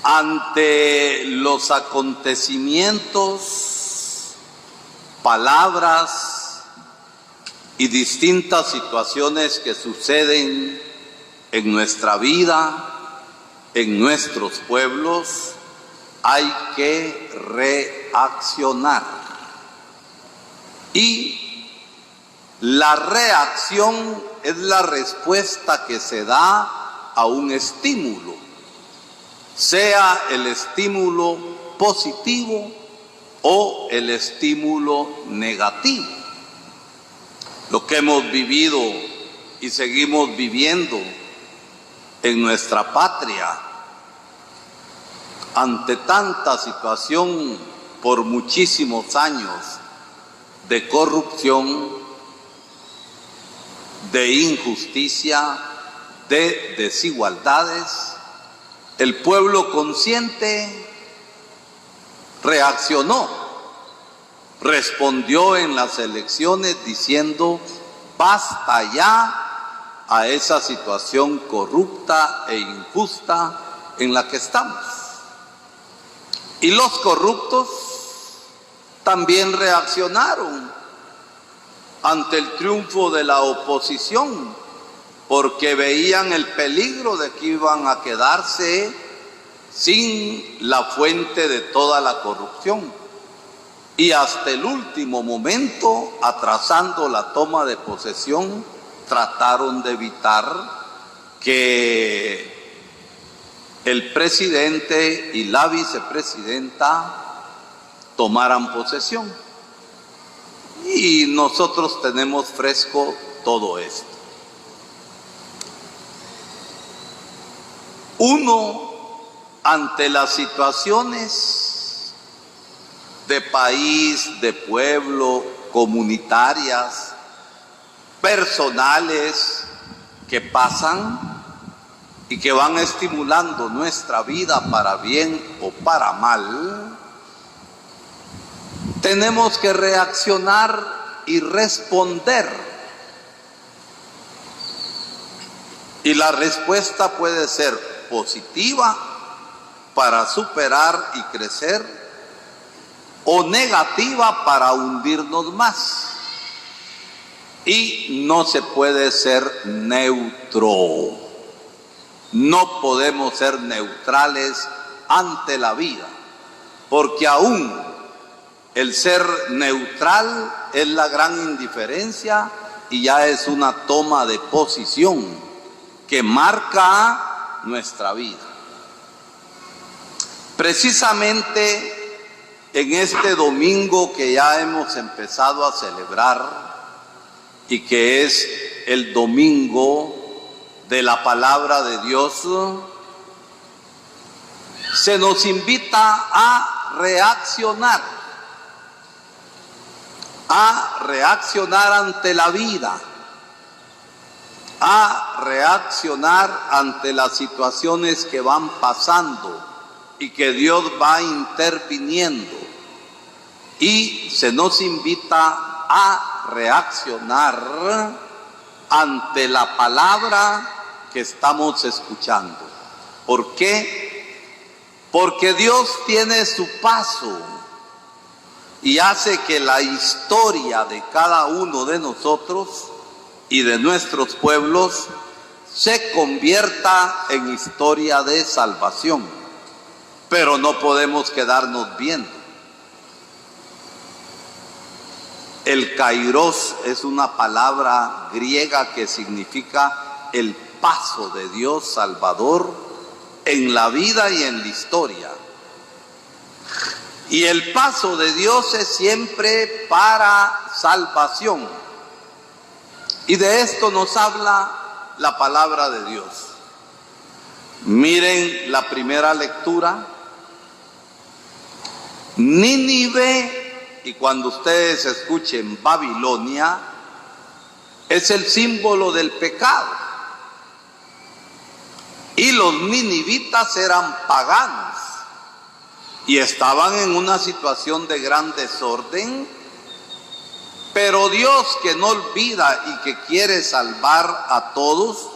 ante los acontecimientos, palabras y distintas situaciones que suceden en nuestra vida, en nuestros pueblos, hay que reaccionar. Y la reacción es la respuesta que se da a un estímulo, sea el estímulo positivo o el estímulo negativo. Lo que hemos vivido y seguimos viviendo en nuestra patria, ante tanta situación por muchísimos años de corrupción, de injusticia, de desigualdades, el pueblo consciente reaccionó, respondió en las elecciones diciendo: basta ya a esa situación corrupta e injusta en la que estamos. Y los corruptos también reaccionaron ante el triunfo de la oposición, porque veían el peligro de que iban a quedarse sin la fuente de toda la corrupción. Y hasta el último momento, atrasando la toma de posesión, trataron de evitar que el presidente y la vicepresidenta tomaran posesión. Y nosotros tenemos fresco todo esto. Uno, ante las situaciones de país, de pueblo, comunitarias, personales que pasan y que van estimulando nuestra vida para bien o para mal, tenemos que reaccionar y responder. Y la respuesta puede ser positiva para superar y crecer, o negativa para hundirnos más. Y no se puede ser neutro. No podemos ser neutrales ante la vida, porque aún el ser neutral es la gran indiferencia y ya es una toma de posición que marca nuestra vida. Precisamente en este domingo que ya hemos empezado a celebrar y que es el domingo de la palabra de Dios, se nos invita a reaccionar ante la vida, a reaccionar ante las situaciones que van pasando y que Dios va interviniendo. Y se nos invita a reaccionar ante la palabra que estamos escuchando. ¿Por qué? Porque Dios tiene su paso y hace que la historia de cada uno de nosotros y de nuestros pueblos se convierta en historia de salvación. Pero no podemos quedarnos viendo. El kairos es una palabra griega que significa el paso de Dios Salvador en la vida y en la historia. Y el paso de Dios es siempre para salvación. Y de esto nos habla la palabra de Dios. Miren la primera lectura. Nínive, y cuando ustedes escuchen Babilonia, es el símbolo del pecado. Y los ninivitas eran paganos y estaban en una situación de gran desorden, pero Dios, que no olvida y que quiere salvar a todos,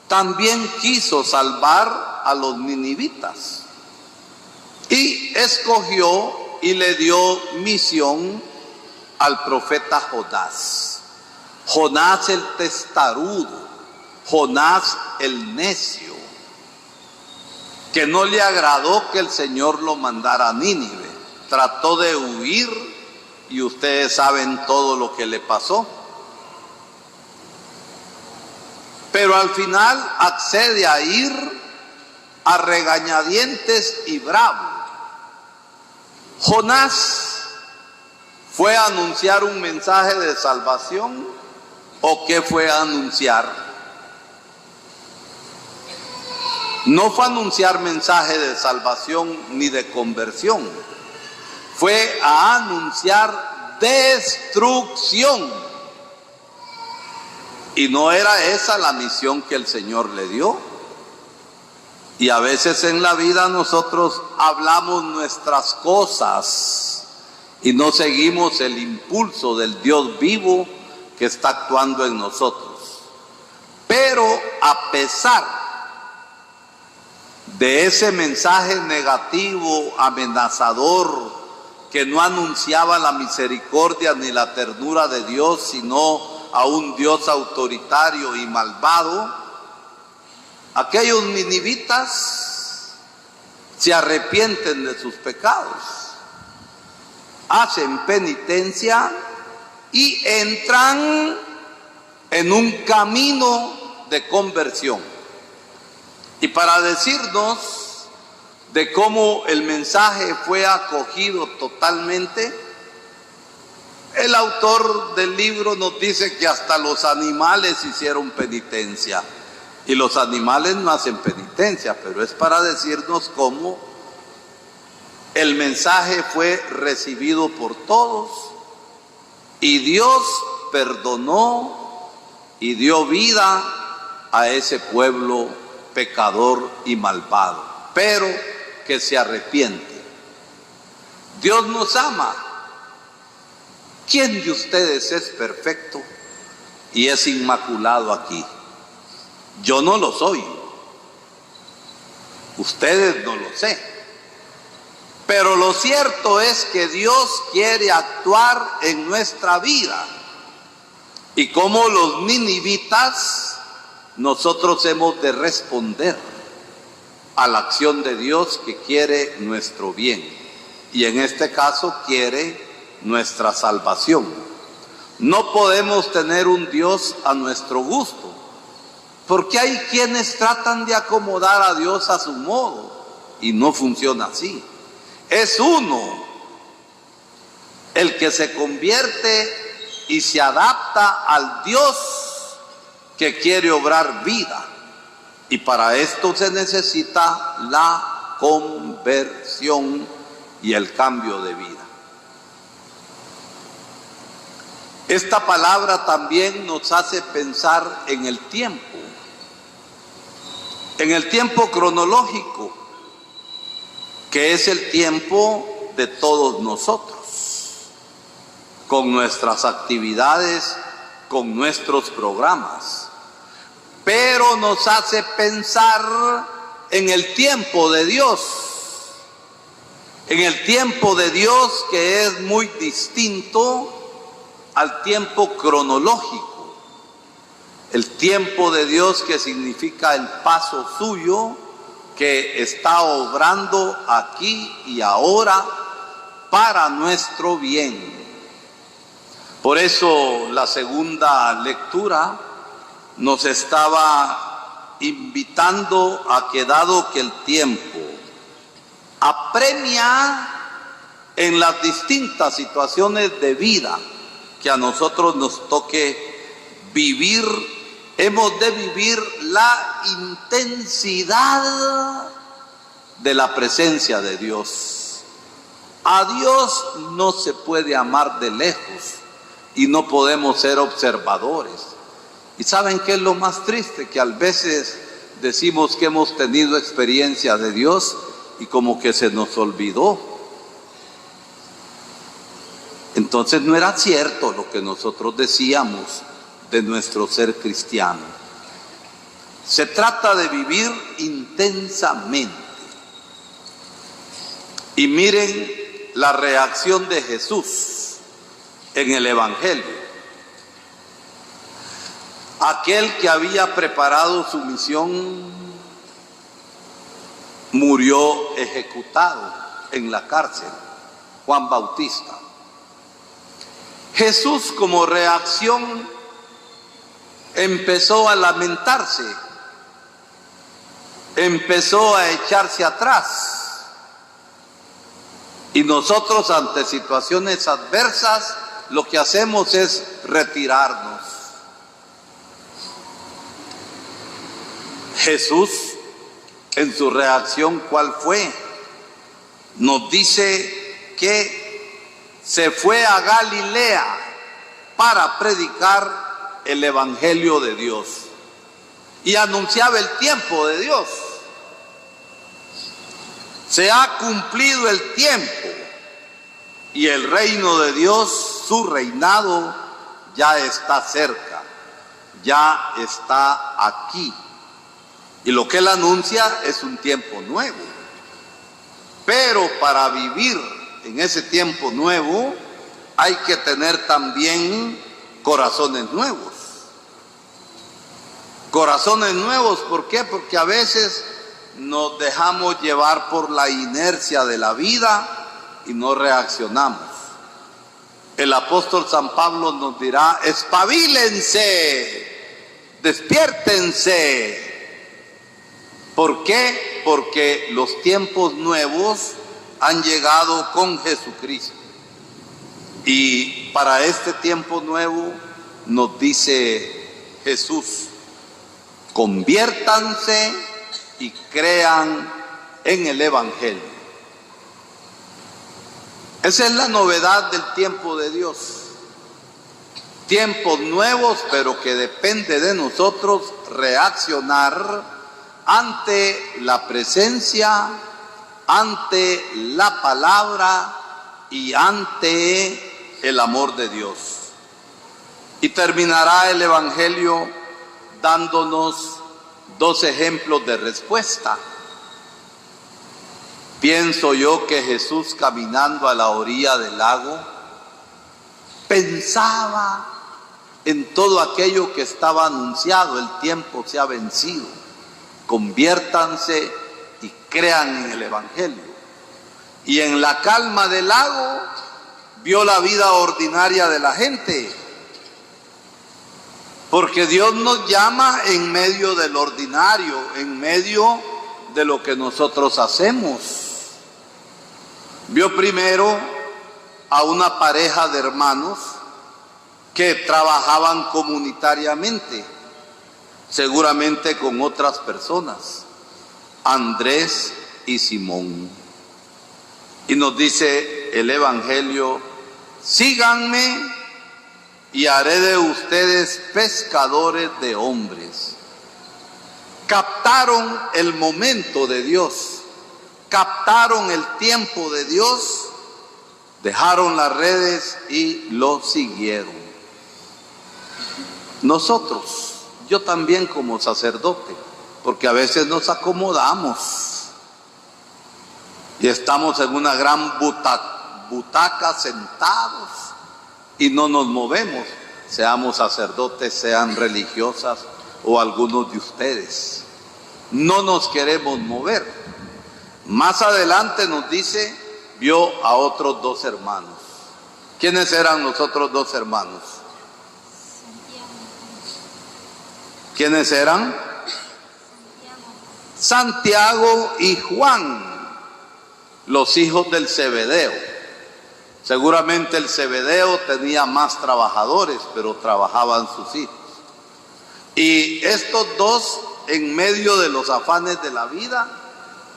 también quiso salvar a los ninivitas. Y escogió y le dio misión al profeta Jonás. Jonás el testarudo, Jonás el necio, que no le agradó que el Señor lo mandara a Nínive. Trató de huir y ustedes saben todo lo que le pasó. Pero al final accede a ir a regañadientes y bravo. Jonás fue a anunciar un mensaje de salvación, ¿o qué fue a anunciar? No fue a anunciar mensaje de salvación ni de conversión, fue a anunciar destrucción. Y no era esa la misión que el Señor le dio. Y a veces en la vida nosotros hablamos nuestras cosas y no seguimos el impulso del Dios vivo que está actuando en nosotros. Pero a pesar de ese mensaje negativo, amenazador, que no anunciaba la misericordia ni la ternura de Dios, sino a un Dios autoritario y malvado, aquellos ninivitas se arrepienten de sus pecados, hacen penitencia y entran en un camino de conversión. Y para decirnos de cómo el mensaje fue acogido totalmente, el autor del libro nos dice que hasta los animales hicieron penitencia. Y los animales no hacen penitencia, pero es para decirnos cómo el mensaje fue recibido por todos y Dios perdonó y dio vida a ese pueblo pecador y malvado, pero que se arrepiente. Dios nos ama. ¿Quién de ustedes es perfecto y es inmaculado aquí? Yo no lo soy, ustedes no lo sé, pero lo cierto es que Dios quiere actuar en nuestra vida y como los ninivitas nosotros hemos de responder a la acción de Dios que quiere nuestro bien y en este caso quiere nuestra salvación. No podemos tener un Dios a nuestro gusto, porque hay quienes tratan de acomodar a Dios a su modo y no funciona así. Es uno el que se convierte y se adapta al Dios que quiere obrar vida. Y para esto se necesita la conversión y el cambio de vida. Esta palabra también nos hace pensar en el tiempo cronológico, que es el tiempo de todos nosotros, con nuestras actividades, con nuestros programas, pero nos hace pensar en el tiempo de Dios, que es muy distinto al tiempo cronológico. El tiempo de Dios que significa el paso suyo que está obrando aquí y ahora para nuestro bien. Por eso la segunda lectura nos estaba invitando a que dado que el tiempo apremia en las distintas situaciones de vida que a nosotros nos toque vivir, hemos de vivir la intensidad de la presencia de Dios. A Dios no se puede amar de lejos y no podemos ser observadores. ¿Y saben qué es lo más triste? Que a veces decimos que hemos tenido experiencia de Dios y como que se nos olvidó. Entonces no era cierto lo que nosotros decíamos de nuestro ser cristiano. Se trata de vivir intensamente. Y miren la reacción de Jesús en el Evangelio. Aquel que había preparado su misión murió ejecutado en la cárcel, Juan Bautista. Jesús, como reacción, empezó a lamentarse, empezó a echarse atrás. Y nosotros, ante situaciones adversas, lo que hacemos es retirarnos. Jesús, en su reacción, ¿cuál fue? Nos dice que se fue a Galilea para predicar el Evangelio de Dios y anunciaba el tiempo de Dios. Se ha cumplido el tiempo y el reino de Dios, su reinado, ya está cerca, ya está aquí. Y lo que él anuncia es un tiempo nuevo. Pero para vivir en ese tiempo nuevo hay que tener también corazones nuevos. Corazones nuevos, ¿por qué? Porque a veces nos dejamos llevar por la inercia de la vida y no reaccionamos. El apóstol San Pablo nos dirá: espabilense, despiértense. ¿Por qué? Porque los tiempos nuevos han llegado con Jesucristo. Y para este tiempo nuevo nos dice Jesús: conviértanse y crean en el Evangelio. Esa es la novedad del tiempo de Dios. Tiempos nuevos, pero que depende de nosotros reaccionar ante la presencia, ante la palabra y ante el amor de Dios. Y terminará el Evangelio dándonos dos ejemplos de respuesta. Pienso yo que Jesús, caminando a la orilla del lago, pensaba en todo aquello que estaba anunciado. El tiempo se ha vencido. Conviértanse y crean en el Evangelio. Y en la calma del lago vio la vida ordinaria de la gente. Porque Dios nos llama en medio del ordinario, en medio de lo que nosotros hacemos. Vio primero a una pareja de hermanos que trabajaban comunitariamente, seguramente con otras personas, Andrés y Simón. Y nos dice el Evangelio: síganme y haré de ustedes pescadores de hombres. Captaron el momento de Dios, captaron el tiempo de Dios, dejaron las redes y lo siguieron. Nosotros, yo también como sacerdote, porque a veces nos acomodamos y estamos en una gran butaca sentados y no nos movemos, seamos sacerdotes, sean religiosas o algunos de ustedes. No nos queremos mover. Más adelante nos dice, vio a otros dos hermanos. ¿Quiénes eran los otros dos hermanos? ¿Quiénes eran? Santiago y Juan, los hijos del Zebedeo. Seguramente el Zebedeo tenía más trabajadores, pero trabajaban sus hijos. Y estos dos, en medio de los afanes de la vida,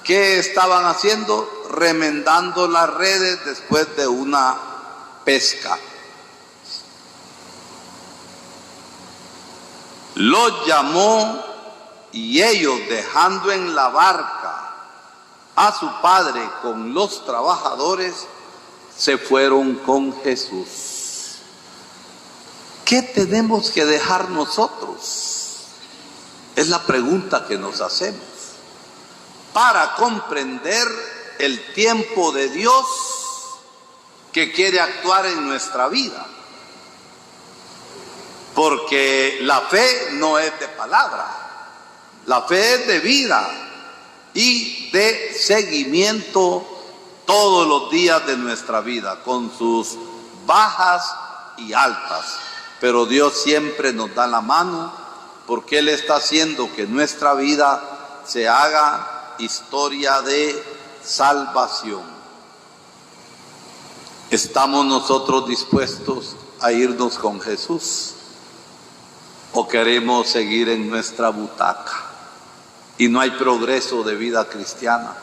¿qué estaban haciendo? Remendando las redes después de una pesca. Los llamó y ellos, dejando en la barca a su padre con los trabajadores, se fueron con Jesús. ¿Qué tenemos que dejar nosotros Es la pregunta que nos hacemos para comprender el tiempo de Dios que quiere actuar en nuestra vida. Porque la fe no es de palabra, la fe es de vida y de seguimiento todos los días de nuestra vida, con sus bajas y altas. Pero Dios siempre nos da la mano, porque Él está haciendo que nuestra vida se haga historia de salvación. ¿Estamos nosotros dispuestos a irnos con Jesús? ¿O queremos seguir en nuestra butaca? Y no hay progreso de vida cristiana,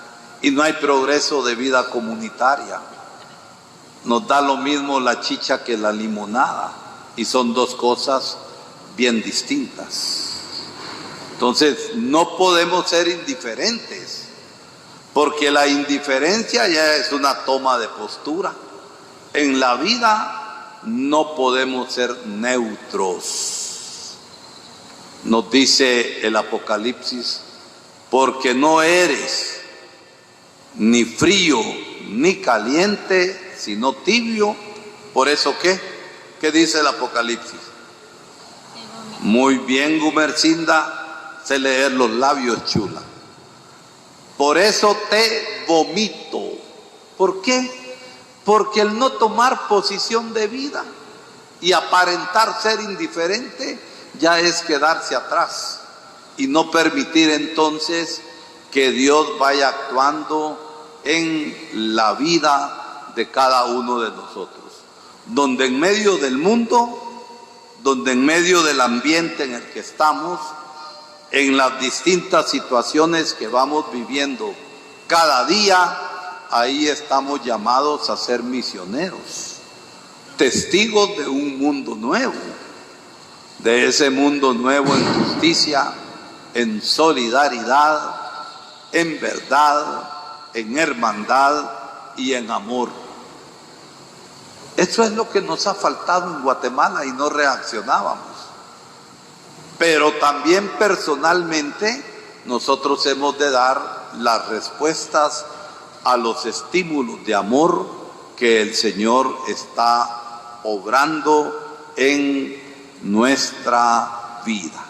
y no hay progreso de vida comunitaria. Nos da lo mismo la chicha que la limonada, y son dos cosas bien distintas. Entonces no podemos ser indiferentes, porque la indiferencia ya es una toma de postura. En la vida no podemos ser neutros. Nos dice el Apocalipsis: porque no eres ni frío ni caliente, sino tibio. ¿Por eso qué? ¿Qué dice el Apocalipsis? Muy bien, Gumercinda, sé leer los labios, chula. Por eso te vomito. ¿Por qué? Porque el no tomar posición de vida y aparentar ser indiferente ya es quedarse atrás y no permitir entonces que Dios vaya actuando en la vida de cada uno de nosotros. Donde en medio del mundo, donde en medio del ambiente en el que estamos, en las distintas situaciones que vamos viviendo cada día, ahí estamos llamados a ser misioneros, testigos de un mundo nuevo, de ese mundo nuevo en justicia, en solidaridad, en verdad, en hermandad y en amor. Eso es lo que nos ha faltado en Guatemala y no reaccionábamos. Pero también personalmente nosotros hemos de dar las respuestas a los estímulos de amor que el Señor está obrando en nuestra vida.